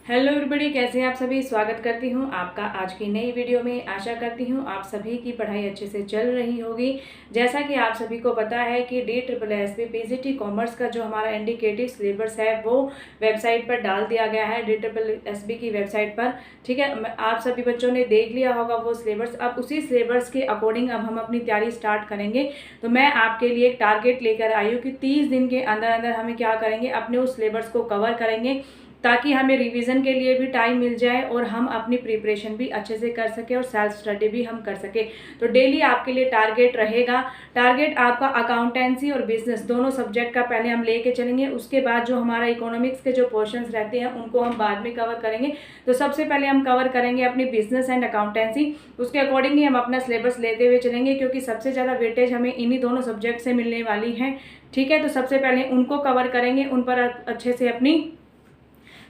Hello everybody, कैसे हैं आप सभी। स्वागत करती हूं आपका आज की नई वीडियो में। आशा करती हूं आप सभी की पढ़ाई अच्छे से चल रही होगी। जैसा कि आप सभी को पता है कि DSSB PGT कॉमर्स का जो हमारा इंडिकेटिव सिलेबस है वो वेबसाइट पर डाल दिया गया है, DSSB की वेबसाइट पर। ठीक है, आप सभी बच्चों ने देख लिया होगा वो सिलेबस। अब उसी सिलेबस के अकॉर्डिंग अब हम अपनी तैयारी स्टार्ट करेंगे। तो मैं आपके लिए एक टारगेट लेकर आई हूँ कि 30 दिन के अंदर अंदर हमें क्या करेंगे, अपने उस सिलेबस को कवर करेंगे ताकि हमें रिवीजन के लिए भी टाइम मिल जाए और हम अपनी प्रिपरेशन भी अच्छे से कर सके और सेल्फ स्टडी भी हम कर सके। तो डेली आपके लिए टारगेट रहेगा। टारगेट आपका अकाउंटेंसी और बिजनेस दोनों सब्जेक्ट का पहले हम लेके चलेंगे। उसके बाद जो हमारा इकोनॉमिक्स के जो पोर्शंस रहते हैं उनको हम बाद में कवर करेंगे। तो सबसे पहले हम कवर करेंगे अपनी बिजनेस एंड अकाउंटेंसी। उसके अकॉर्डिंगली हम अपना सिलेबस लेते हुए चलेंगे, क्योंकि सबसे ज़्यादा वेटेज हमें इन्हीं दोनों सब्जेक्ट से मिलने वाली है। ठीक है, तो सबसे पहले उनको कवर करेंगे, उन पर अच्छे से अपनी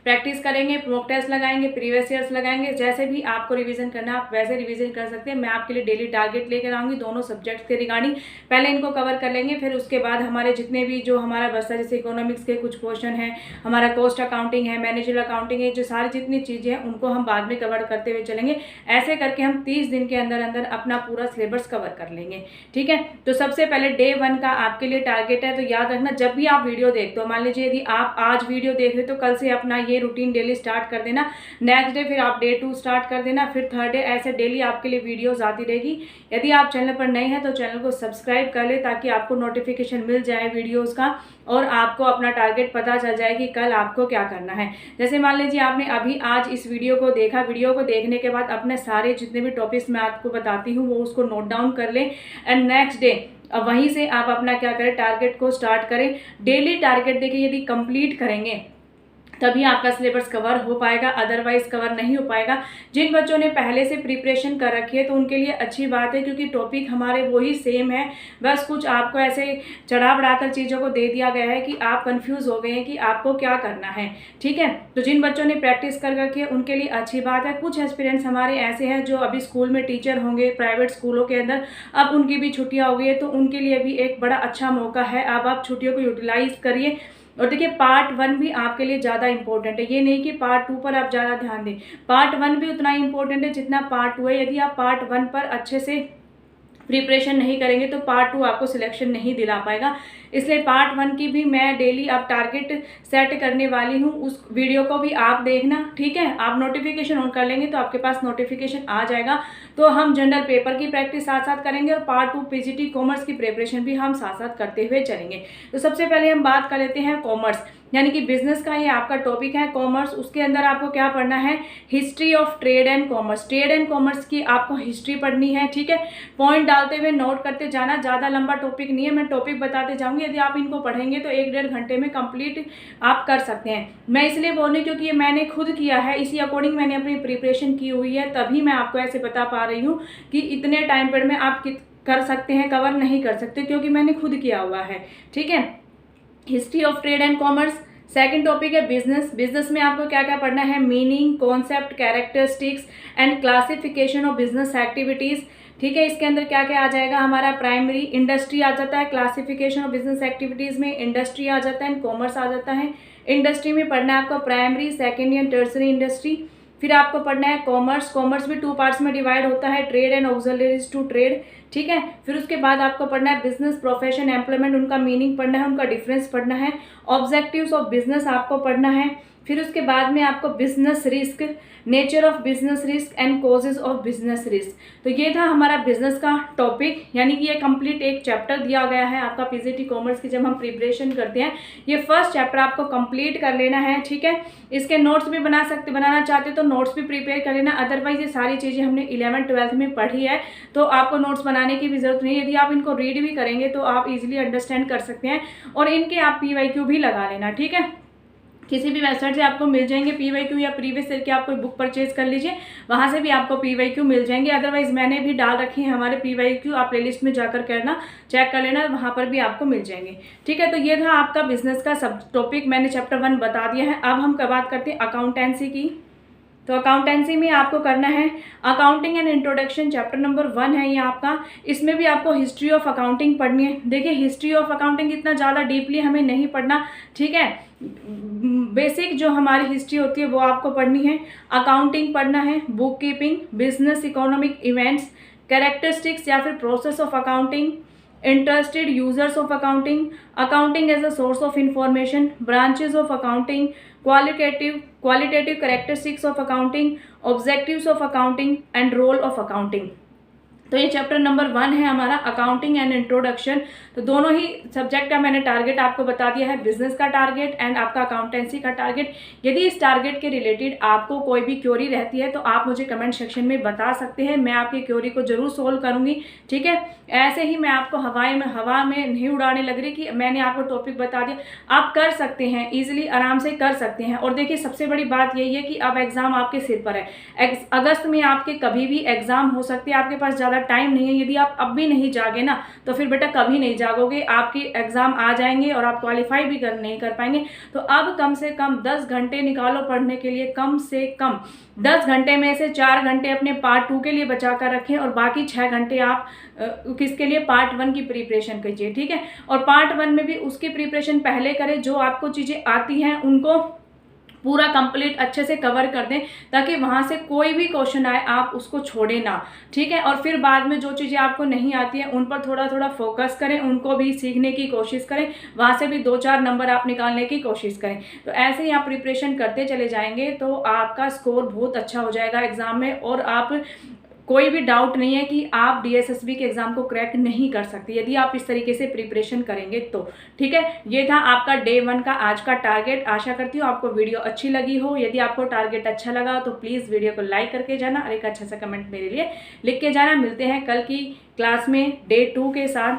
प्रैक्टिस करेंगे, मॉक टेस्ट लगाएंगे, प्रीवियस ईयर्स लगाएंगे। जैसे भी आपको रिवीजन करना है आप वैसे रिवीजन कर सकते हैं। मैं आपके लिए डेली टारगेट लेकर आऊँगी दोनों सब्जेक्ट्स के रिगार्डिंग। पहले इनको कवर कर लेंगे, फिर उसके बाद हमारे जितने भी जो हमारा बस्ता, जैसे इकोनॉमिक्स के कुछ पोर्शन है, हमारा कॉस्ट अकाउंटिंग है, मैनेजर अकाउंटिंग है, जो सारी जितनी चीज़ें हैं उनको हम बाद में कवर करते हुए चलेंगे। ऐसे करके हम 30 दिन के अंदर अंदर अपना पूरा सिलेबस कवर कर लेंगे। ठीक है, तो सबसे पहले डे 1 का आपके लिए टारगेट है। तो याद रखना, जब भी आप वीडियो देखते हो, मान लीजिए यदि आप आज वीडियो देख रहे हो तो कल से अपना ये रूटीन डेली स्टार्ट कर देना। नेक्स्ट डे फिर आप डे 2 स्टार्ट कर देना, फिर थर्ड डे, ऐसे डेली आपके लिए वीडियोस आती रहेगी। यदि आप चैनल पर नए हैं तो चैनल को सब्सक्राइब कर ले ताकि आपको नोटिफिकेशन मिल जाए वीडियोस का और आपको अपना टारगेट पता चल जाए कि कल आपको क्या करना है। जैसे मान लीजिए आपने अभी आज इस वीडियो को देखा, वीडियो को देखने के बाद अपने सारे जितने भी टॉपिक्स मैं आपको बताती हूँ वो उसको नोट डाउन कर लें एंड नेक्स्ट डे अब वहीं से आप अपना क्या करें, टारगेट को स्टार्ट करें। डेली टारगेट देखिए, यदि कंप्लीट करेंगे तभी आपका सिलेबस कवर हो पाएगा, अदरवाइज कवर नहीं हो पाएगा। जिन बच्चों ने पहले से प्रिपरेशन कर रखी है तो उनके लिए अच्छी बात है, क्योंकि टॉपिक हमारे वही सेम है, बस कुछ आपको ऐसे चढ़ा बढ़ाकर चीज़ों को दे दिया गया है कि आप कंफ्यूज हो गए हैं कि आपको क्या करना है। ठीक है, तो जिन बच्चों ने प्रैक्टिस कर रखी है उनके लिए अच्छी बात है। कुछ एस्पिरेंट्स हमारे ऐसे हैं जो अभी स्कूल में टीचर होंगे प्राइवेट स्कूलों के अंदर, अब उनकी भी छुट्टियाँ हो गई है, तो उनके लिए भी एक बड़ा अच्छा मौका है। अब आप छुट्टियों को यूटिलाइज करिए। और देखिए, पार्ट 1 भी आपके लिए ज़्यादा इंपॉर्टेंट है, ये नहीं कि पार्ट 2 पर आप ज़्यादा ध्यान दें। पार्ट 1 भी उतना ही इंपॉर्टेंट है जितना पार्ट 2 है। यदि आप पार्ट 1 पर अच्छे से प्रिपरेशन नहीं करेंगे तो पार्ट 2 आपको सिलेक्शन नहीं दिला पाएगा। इसलिए पार्ट 1 की भी मैं डेली अब टारगेट सेट करने वाली हूँ, उस वीडियो को भी आप देखना। ठीक है, आप नोटिफिकेशन ऑन कर लेंगे तो आपके पास नोटिफिकेशन आ जाएगा। तो हम जनरल पेपर की प्रैक्टिस साथ साथ करेंगे और पार्ट 2 PGT कॉमर्स की प्रिपरेशन भी हम साथ साथ करते हुए चलेंगे। तो सबसे पहले हम बात कर लेते हैं कॉमर्स, यानी कि बिजनेस का ये आपका टॉपिक है कॉमर्स। उसके अंदर आपको क्या पढ़ना है, history of trade and commerce. Trade and commerce की आपको हिस्ट्री पढ़नी है। ठीक है, पॉइंट डालते हुए नोट करते जाना, ज़्यादा लंबा टॉपिक नहीं है, मैं टॉपिक बताते जाऊंगी। यदि आप इनको पढ़ेंगे तो 1-1.5 घंटे में कंप्लीट आप कर सकते हैं। मैं इसलिए बोल रही हूँ क्योंकि ये मैंने खुद किया है, इसी अकॉर्डिंग मैंने अपनी प्रिपरेशन की हुई है, तभी मैं आपको ऐसे बता पा रही हूँ कि इतने टाइम पीरियड में आप कर सकते हैं, कवर नहीं कर सकते, क्योंकि मैंने खुद किया हुआ है। ठीक है, history of trade and commerce. Second topic है बिजनेस। बिजनेस में आपको क्या क्या पढ़ना है, meaning, concept, characteristics and classification of business activities. ठीक है, इसके अंदर क्या क्या आ जाएगा, हमारा प्राइमरी इंडस्ट्री आ जाता है, क्लासिफिकेशन ऑफ बिजनेस एक्टिविटीज़ में इंडस्ट्री आ जाता है एंड कॉमर्स आ जाता है। इंडस्ट्री में पढ़ना है आपको primary, secondary and tertiary industry. फिर आपको पढ़ना है कॉमर्स। कॉमर्स भी 2 पार्ट्स में डिवाइड होता है, trade and auxiliaries to trade. ठीक है, फिर उसके बाद आपको पढ़ना है बिजनेस, प्रोफेशन, एम्प्लॉयमेंट, उनका मीनिंग पढ़ना है, उनका डिफरेंस पढ़ना है, ऑब्जेक्टिव्स ऑफ बिजनेस आपको पढ़ना है। फिर उसके बाद में आपको business risk, nature of business risk and causes of business risk. तो ये था हमारा बिजनेस का टॉपिक, यानी कि ये कंप्लीट एक चैप्टर दिया गया है आपका PGT कॉमर्स की। जब हम प्रिपरेशन करते हैं ये फर्स्ट चैप्टर आपको कंप्लीट कर लेना है। ठीक है, इसके नोट्स भी बनाना चाहते हो तो नोट्स भी प्रिपेयर कर लेना। अदरवाइज ये सारी चीज़ें हमने 11th-12th में पढ़ी है, तो आपको नोट्स बनाने की भी जरूरत नहीं है। यदि आप इनको रीड भी करेंगे तो आप इजीली अंडरस्टैंड कर सकते हैं और इनके आप PYQ भी लगा लेना। ठीक है, किसी भी वेबसाइट से आपको मिल जाएंगे PYQ, या प्रीवियस ईयर की आप कोई बुक परचेज कर लीजिए, वहाँ से भी आपको PYQ मिल जाएंगे। अदरवाइज मैंने भी डाल रखी है हमारे PYQ, आप प्लेलिस्ट में जाकर करना, चेक कर लेना, वहाँ पर भी आपको मिल जाएंगे। ठीक है, तो ये था आपका बिजनेस का सब टॉपिक, मैंने चैप्टर 1 बता दिया है। अब हम बात करते हैं अकाउंटेंसी की। तो अकाउंटेंसी में आपको करना है accounting and introduction, chapter number 1 है ये आपका। इसमें भी आपको हिस्ट्री ऑफ अकाउंटिंग पढ़नी है। देखिए हिस्ट्री ऑफ अकाउंटिंग इतना ज़्यादा डीपली हमें नहीं पढ़ना, ठीक है। बेसिक जो हमारी हिस्ट्री होती है वो आपको पढ़नी है। अकाउंटिंग पढ़ना है, bookkeeping, business economic events, characteristics या फिर process of accounting, interested users of accounting, accounting as a source of information, branches of accounting, qualitative characteristics of accounting, objectives of accounting and role of accounting. तो ये chapter number 1 है हमारा accounting and introduction. तो दोनों ही subject का मैंने target आपको बता दिया है, बिजनेस का टारगेट एंड आपका अकाउंटेंसी का टारगेट। यदि इस टारगेट के रिलेटेड आपको कोई भी क्वेरी रहती है तो आप मुझे कमेंट सेक्शन में बता सकते हैं, मैं आपकी क्वेरी को जरूर सोल्व करूंगी, ठीक है। ऐसे ही मैं आपको हवा में नहीं उड़ाने लग रही कि मैंने आपको टॉपिक बता दिया, आप कर सकते हैं, ईजिली आराम से कर सकते हैं। और देखिए सबसे बड़ी बात यही है कि अब एग्जाम आपके सिर पर है, अगस्त में आपके कभी भी एग्जाम हो सकती है, आपके पास ज़्यादा टाइम नहीं है। यदि आप अब भी नहीं जागे ना तो फिर बेटा कभी नहीं जागोगे, आपके एग्जाम आ जाएंगे और आप क्वालिफाई भी नहीं कर पाएंगे। तो अब कम से कम 10 घंटे निकालो पढ़ने के लिए, कम से कम 10 घंटे में से 4 घंटे अपने पार्ट 2 के लिए बचा कर रखें और बाकी 6 घंटे आप किसके लिए, पार्ट 1 की प्रिपरेशन कीजिए, ठीक है। और पार्ट 1 में भी उसकी प्रिपरेशन पहले करें, जो आपको चीज़ें आती हैं उनको पूरा कंप्लीट अच्छे से कवर कर दें ताकि वहाँ से कोई भी क्वेश्चन आए आप उसको छोड़े ना, ठीक है। और फिर बाद में जो चीज़ें आपको नहीं आती हैं उन पर थोड़ा थोड़ा फोकस करें, उनको भी सीखने की कोशिश करें, वहाँ से भी 2-4 नंबर आप निकालने की कोशिश करें। तो ऐसे ही आप प्रिपरेशन करते चले जाएंगे तो आपका स्कोर बहुत अच्छा हो जाएगा एग्ज़ाम में और आप कोई भी डाउट नहीं है कि आप DSSB के एग्ज़ाम को क्रैक नहीं कर सकते यदि आप इस तरीके से प्रिपरेशन करेंगे तो, ठीक है। ये था आपका डे 1 का आज का टारगेट। आशा करती हूँ आपको वीडियो अच्छी लगी हो। यदि आपको टारगेट अच्छा लगा तो प्लीज़ वीडियो को लाइक करके जाना और एक अच्छा सा कमेंट मेरे लिए लिख के जाना। मिलते हैं कल की क्लास में डे 2 के साथ।